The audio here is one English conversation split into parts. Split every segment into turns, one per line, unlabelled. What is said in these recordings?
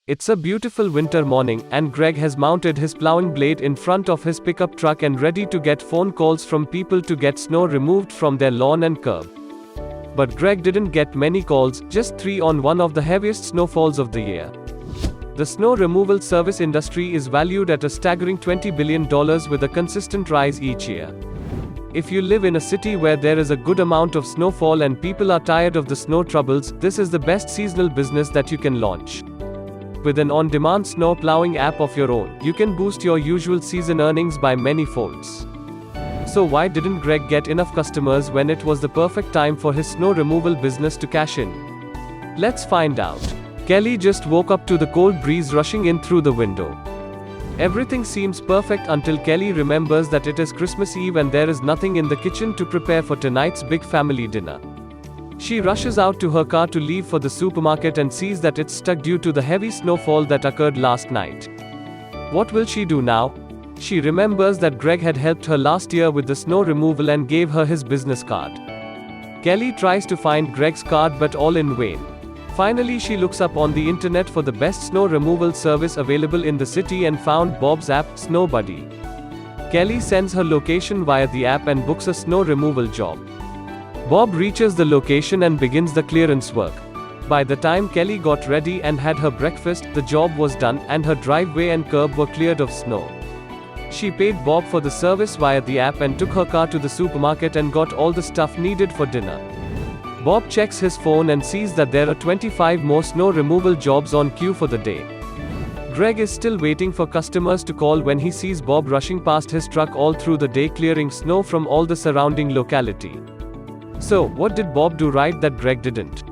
It's a beautiful winter morning, and Greg has mounted his plowing blade in front of his pickup truck and ready to get phone calls from people to get snow removed from their lawn and curb. But Greg didn't get many calls, just 3 on one of the heaviest snowfalls of the year. The snow removal service industry is valued at a staggering $20 billion with a consistent rise each year. If you live in a city where there is a good amount of snowfall and people are tired of the snow troubles, this is the best seasonal business that you can launch. With an on-demand snow plowing app of your own, you can boost your usual season earnings by many folds. So why didn't Greg get enough customers when it was the perfect time for his snow removal business to cash in? Let's find out. Kelly just woke up to the cold breeze rushing in through the window. Everything seems perfect until Kelly remembers that it is Christmas Eve and there is nothing in the kitchen to prepare for tonight's big family dinner. She rushes out to her car to leave for the supermarket and sees that it's stuck due to the heavy snowfall that occurred last night. What will she do now? She remembers that Greg had helped her last year with the snow removal and gave her his business card. Kelly tries to find Greg's card but all in vain. Finally, she looks up on the internet for the best snow removal service available in the city and found Bob's app, Snow Buddy. Kelly sends her location via the app and books a snow removal job. Bob reaches the location and begins the clearance work. By the time Kelly got ready and had her breakfast, the job was done, and her driveway and curb were cleared of snow. She paid Bob for the service via the app and took her car to the supermarket and got all the stuff needed for dinner. Bob checks his phone and sees that there are 25 more snow removal jobs on queue for the day. Greg is still waiting for customers to call when he sees Bob rushing past his truck all through the day clearing snow from all the surrounding locality. So, what did Bob do right that Greg didn't?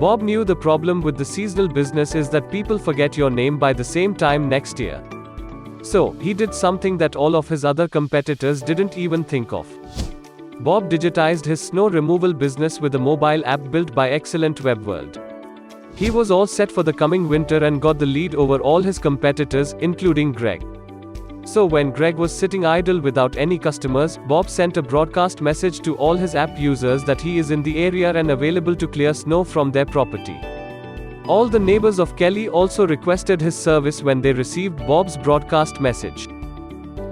Bob knew the problem with the seasonal business is that people forget your name by the same time next year. So, he did something that all of his other competitors didn't even think of. Bob digitized his snow removal business with a mobile app built by Excellent WebWorld. He was all set for the coming winter and got the lead over all his competitors, including Greg. So when Greg was sitting idle without any customers, Bob sent a broadcast message to all his app users that he is in the area and available to clear snow from their property. All the neighbors of Kelly also requested his service when they received Bob's broadcast message.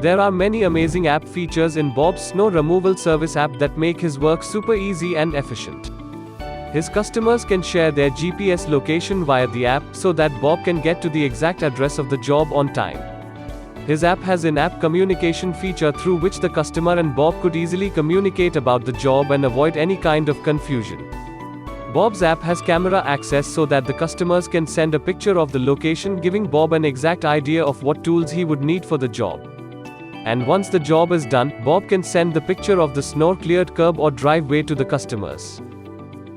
There are many amazing app features in Bob's snow removal service app that make his work super easy and efficient. His customers can share their GPS location via the app so that Bob can get to the exact address of the job on time. His app has an in-app communication feature through which the customer and Bob could easily communicate about the job and avoid any kind of confusion. Bob's app has camera access so that the customers can send a picture of the location, giving Bob an exact idea of what tools he would need for the job. And once the job is done, Bob can send the picture of the snow-cleared curb or driveway to the customers.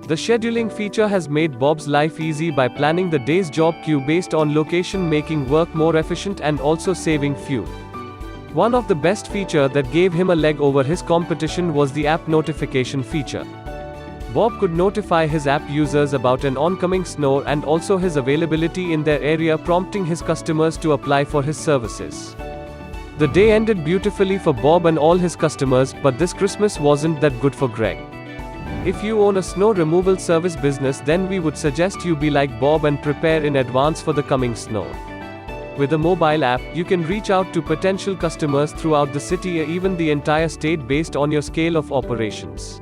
The scheduling feature has made Bob's life easy by planning the day's job queue based on location, making work more efficient and also saving fuel. One of the best features that gave him a leg over his competition was the app notification feature. Bob could notify his app users about an oncoming snow and also his availability in their area, prompting his customers to apply for his services. The day ended beautifully for Bob and all his customers, but this Christmas wasn't that good for Greg. If you own a snow removal service business, then we would suggest you be like Bob and prepare in advance for the coming snow. With a mobile app, you can reach out to potential customers throughout the city or even the entire state based on your scale of operations.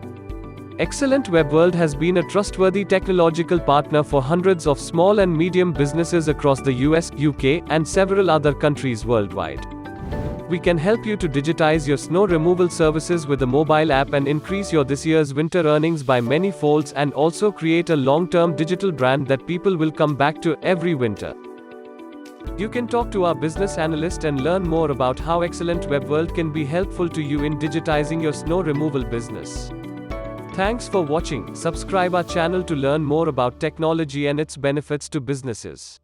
Excellent WebWorld has been a trustworthy technological partner for hundreds of small and medium businesses across the US, UK, and several other countries worldwide. We can help you to digitize your snow removal services with a mobile app and increase your this year's winter earnings by many folds, and also create a long-term digital brand that people will come back to every winter. You can talk to our business analyst and learn more about how Excellent WebWorld can be helpful to you in digitizing your snow removal business. Thanks for watching. Subscribe our channel to learn more about technology and its benefits to businesses.